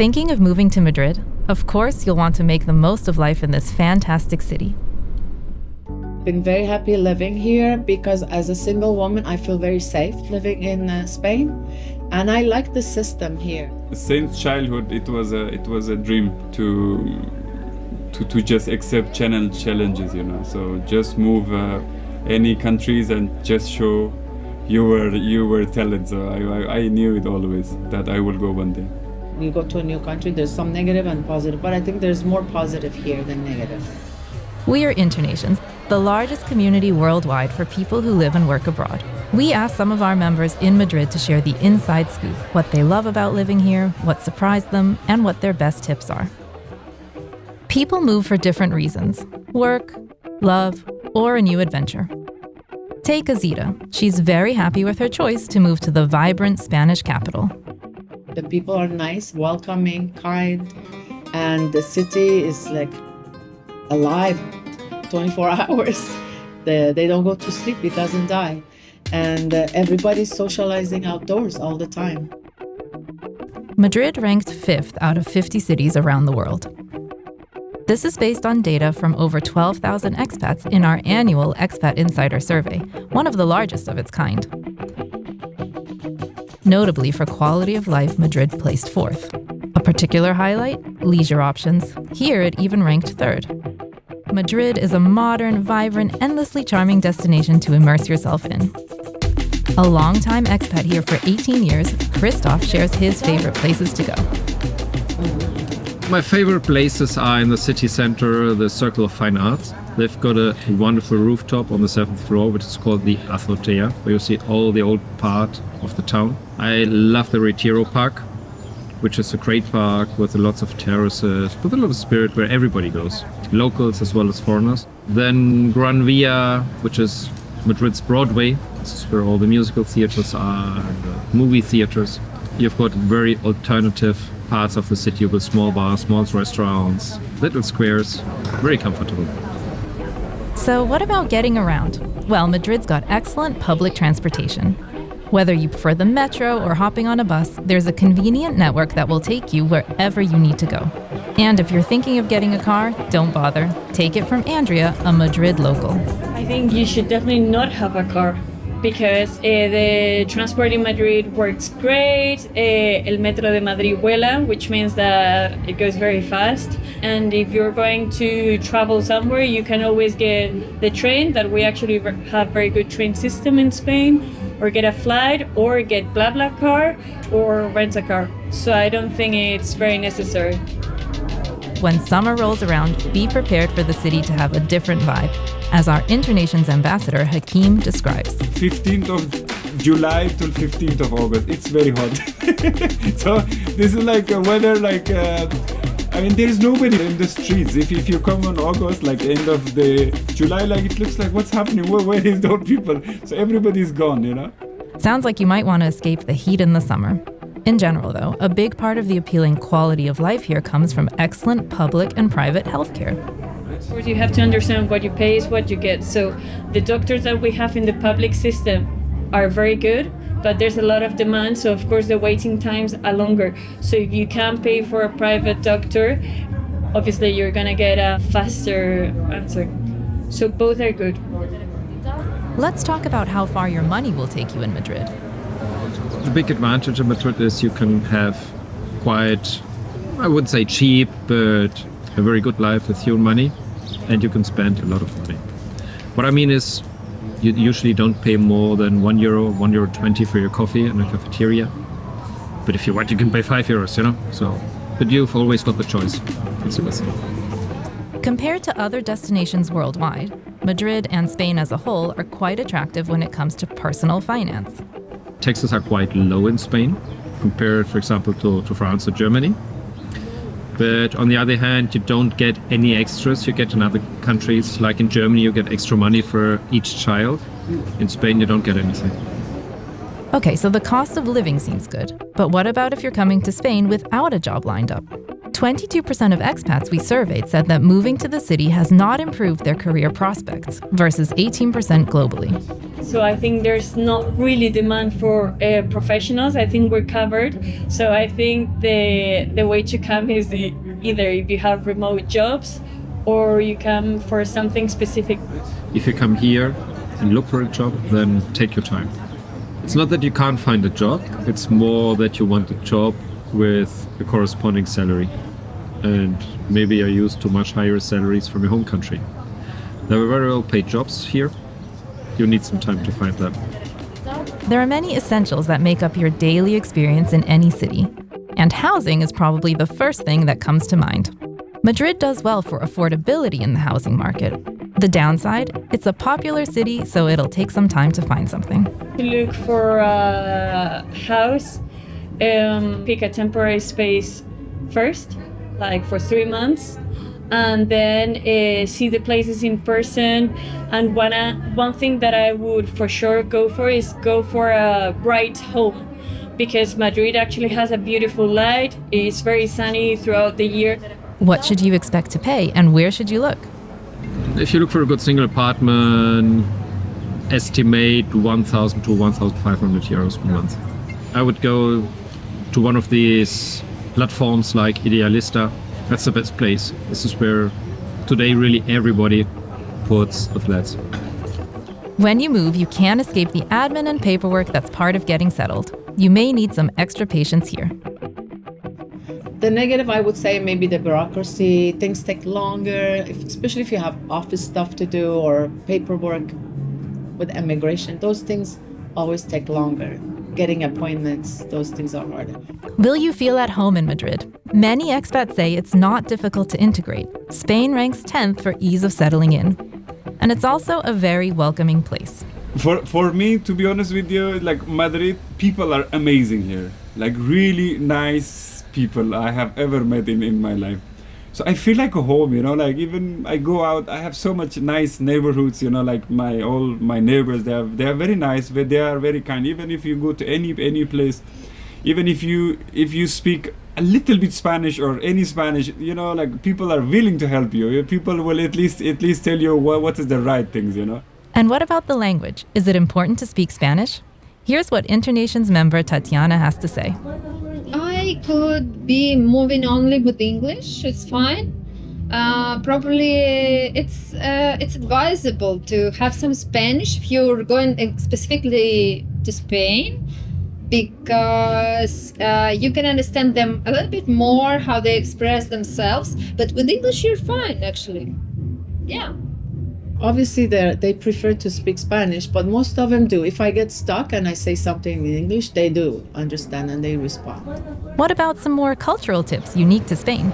Thinking of moving to Madrid? Of course, you'll want to make the most of life in this fantastic city. Been very happy living here because as a single woman, I feel very safe living in Spain, and I like the system here. Since childhood, it was a dream to just accept challenges, So just move any countries and just show your talent. So I knew it always that I will go one day. You go to a new country, there's some negative and positive, but I think there's more positive here than negative. We are InterNations, the largest community worldwide for people who live and work abroad. We asked some of our members in Madrid to share the inside scoop, what they love about living here, what surprised them, and what their best tips are. People move for different reasons: work, love, or a new adventure. Take Azita. She's very happy with her choice to move to the vibrant Spanish capital. The people are nice, welcoming, kind, and the city is like alive 24 hours. They don't go to sleep, it doesn't die. And everybody's socializing outdoors all the time. Madrid ranked 5th out of 50 cities around the world. This is based on data from over 12,000 expats in our annual Expat Insider Survey, one of the largest of its kind. Notably for quality of life, Madrid placed 4th. A particular highlight? Leisure options. Here it even ranked 3rd. Madrid is a modern, vibrant, endlessly charming destination to immerse yourself in. A longtime expat here for 18 years, Christoph shares his favorite places to go. My favorite places are in the city center, the Circle of Fine Arts. They've got a wonderful rooftop on the 7th floor, which is called the Azotea, where you see all the old part of the town. I love the Retiro Park, which is a great park with lots of terraces, with a lot of spirit where everybody goes, locals as well as foreigners. Then Gran Via, which is Madrid's Broadway. This is where all the musical theaters are, and the movie theaters. You've got very alternative parts of the city with small bars, small restaurants, little squares, very comfortable. So what about getting around? Well, Madrid's got excellent public transportation. Whether you prefer the metro or hopping on a bus, there's a convenient network that will take you wherever you need to go. And if you're thinking of getting a car, don't bother. Take it from Andrea, a Madrid local. I think you should definitely not have a car because the transport in Madrid works great. El Metro de Madrid vuela, which means that it goes very fast. And if you're going to travel somewhere, you can always get the train, that we actually have very good train system in Spain, or get a flight, or get BlaBlaCar, or rent a car. So I don't think it's very necessary. When summer rolls around, be prepared for the city to have a different vibe, as our InterNations Ambassador Hakeem describes. 15th of July till 15th of August, it's very hot. So this is like a weather there is nobody in the streets. If you come on August, like end of the July, it looks like what's happening? Where is those people? So everybody's gone, Sounds like you might want to escape the heat in the summer. In general, though, a big part of the appealing quality of life here comes from excellent public and private healthcare. Of course, you have to understand what you pay is what you get. So the doctors that we have in the public system are very good, but there's a lot of demand. So of course the waiting times are longer. So if you can't pay for a private doctor, obviously you're gonna get a faster answer. So both are good. Let's talk about how far your money will take you in Madrid. The big advantage of Madrid is you can have quite, I wouldn't say cheap, but a very good life with your money, and you can spend a lot of money. What I mean is, you usually don't pay more than €1, €1.20 for your coffee in a cafeteria. But if you want, you can pay €5, So, but you've always got the choice. It's the best. Compared to other destinations worldwide, Madrid and Spain as a whole are quite attractive when it comes to personal finance. Taxes are quite low in Spain, compared, for example, to France or Germany. But on the other hand, you don't get any extras you get in other countries. Like in Germany, you get extra money for each child. In Spain, you don't get anything. Okay, so the cost of living seems good. But what about if you're coming to Spain without a job lined up? 22% of expats we surveyed said that moving to the city has not improved their career prospects, versus 18% globally. So I think there's not really demand for professionals. I think we're covered. So I think the way to come is either if you have remote jobs or you come for something specific. If you come here and look for a job, then take your time. It's not that you can't find a job, it's more that you want a job with a corresponding salary. And maybe you're used to much higher salaries from your home country. There are very well paid jobs here. You need some time to find them. There are many essentials that make up your daily experience in any city, and housing is probably the first thing that comes to mind. Madrid does well for affordability in the housing market. The downside, it's a popular city, so it'll take some time to find something. To look for a house, pick a temporary space first, like for 3 months, and then see the places in person. And one thing that I would for sure go for is go for a bright home, because Madrid actually has a beautiful light. It's very sunny throughout the year. What should you expect to pay, and where should you look? If you look for a good single apartment, estimate 1,000 to 1,500 euros per month. I would go to one of these platforms like Idealista. That's the best place. This is where today really everybody puts the flats. When you move, you can't escape the admin and paperwork that's part of getting settled. You may need some extra patience here. The negative, I would say, maybe the bureaucracy. Things take longer, especially if you have office stuff to do or paperwork with immigration. Those things always take longer. Getting appointments, those things are harder. Will you feel at home in Madrid? Many expats say it's not difficult to integrate. Spain ranks 10th for ease of settling in. And it's also a very welcoming place. For me, to be honest with you, like Madrid, people are amazing here. Like really nice people I have ever met in my life. So I feel like a home, you know, like even I go out, I have so much nice neighborhoods, you know, like all my neighbors, they are very nice, but they are very kind. Even if you go to any place, even if you speak a little bit Spanish or any Spanish, you know, like people are willing to help you. People will at least tell you what is the right things, you know. And what about the language? Is it important to speak Spanish? Here's what InterNations member Tatiana has to say. I could be moving only with English. It's fine. Probably it's advisable to have some Spanish if you're going specifically to Spain, because you can understand them a little bit more, how they express themselves. But with English, you're fine, actually. Yeah. Obviously, they prefer to speak Spanish, but most of them do. If I get stuck and I say something in English, they do understand and they respond. What about some more cultural tips unique to Spain?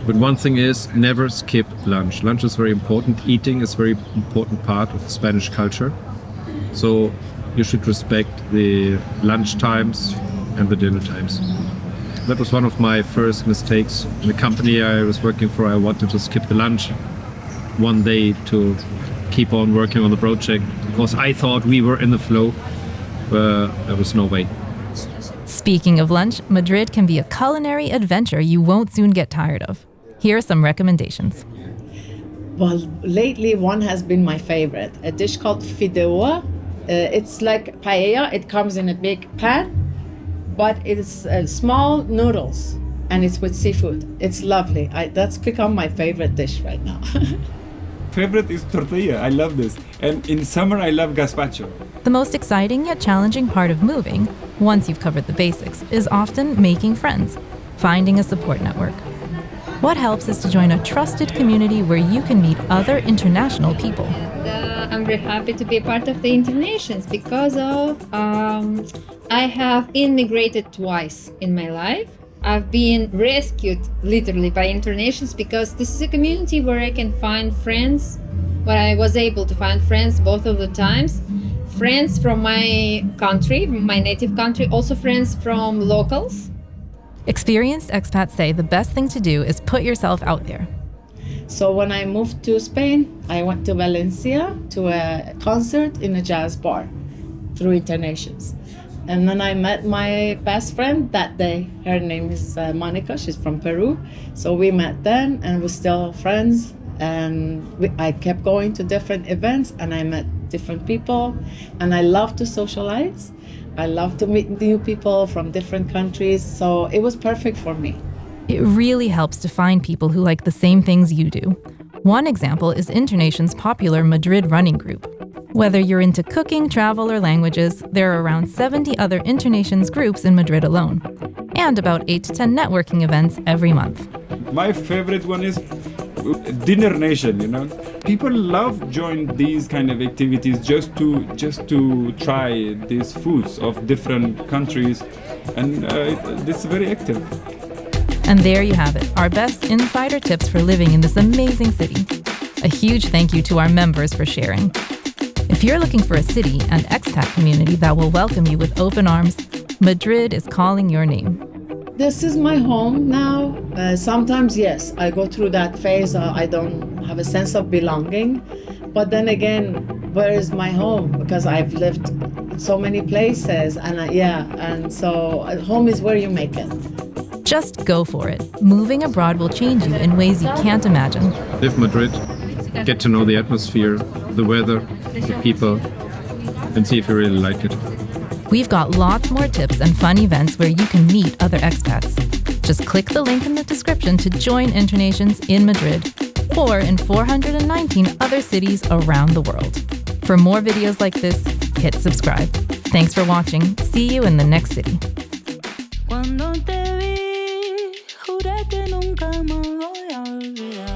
But one thing is, never skip lunch. Lunch is very important. Eating is a very important part of the Spanish culture. So you should respect the lunch times and the dinner times. That was one of my first mistakes. In the company I was working for, I wanted to skip the lunch one day to keep on working on the project because I thought we were in the flow, but there was no way. Speaking of lunch, Madrid can be a culinary adventure you won't soon get tired of. Here are some recommendations. Well, lately one has been my favorite, a dish called fideuà. It's like paella. It comes in a big pan, but it's small noodles and it's with seafood. It's lovely. That's become my favorite dish right now. Favorite is tortilla. I love this. And in summer, I love gazpacho. The most exciting yet challenging part of moving, once you've covered the basics, is often making friends, finding a support network. What helps is to join a trusted community where you can meet other international people. I'm very happy to be a part of the InterNations because of I have immigrated twice in my life. I've been rescued literally by InterNations because this is a community where I can find friends, where I was able to find friends both of the times. Friends from my country, my native country, also friends from locals. Experienced expats say the best thing to do is put yourself out there. So when I moved to Spain, I went to Valencia to a concert in a jazz bar through InterNations. And then I met my best friend that day. Her name is Monica. She's from Peru. So we met then, and we're still friends. And I kept going to different events, and I met different people. And I love to socialize. I love to meet new people from different countries. So it was perfect for me. It really helps to find people who like the same things you do. One example is InterNations' popular Madrid running group. Whether you're into cooking, travel, or languages, there are around 70 other InterNations groups in Madrid alone, and about 8 to 10 networking events every month. My favorite one is Dinner Nation, you know. People love join these kind of activities just to try these foods of different countries, and it's very active. And there you have it, our best insider tips for living in this amazing city. A huge thank you to our members for sharing. If you're looking for a city and expat community that will welcome you with open arms, Madrid is calling your name. This is my home now. Sometimes, yes, I go through that phase. I don't have a sense of belonging. But then again, where is my home? Because I've lived in so many places. And so home is where you make it. Just go for it. Moving abroad will change you in ways you can't imagine. Live Madrid, get to know the atmosphere, the weather, the people, and see if you really like it. We've got lots more tips and fun events where you can meet other expats. Just click the link in the description to join InterNations in Madrid or in 419 other cities around the world. For more videos like this, hit subscribe. Thanks for watching. See you in the next city. Cuando te vi, juré que nunca me voy a olvidar.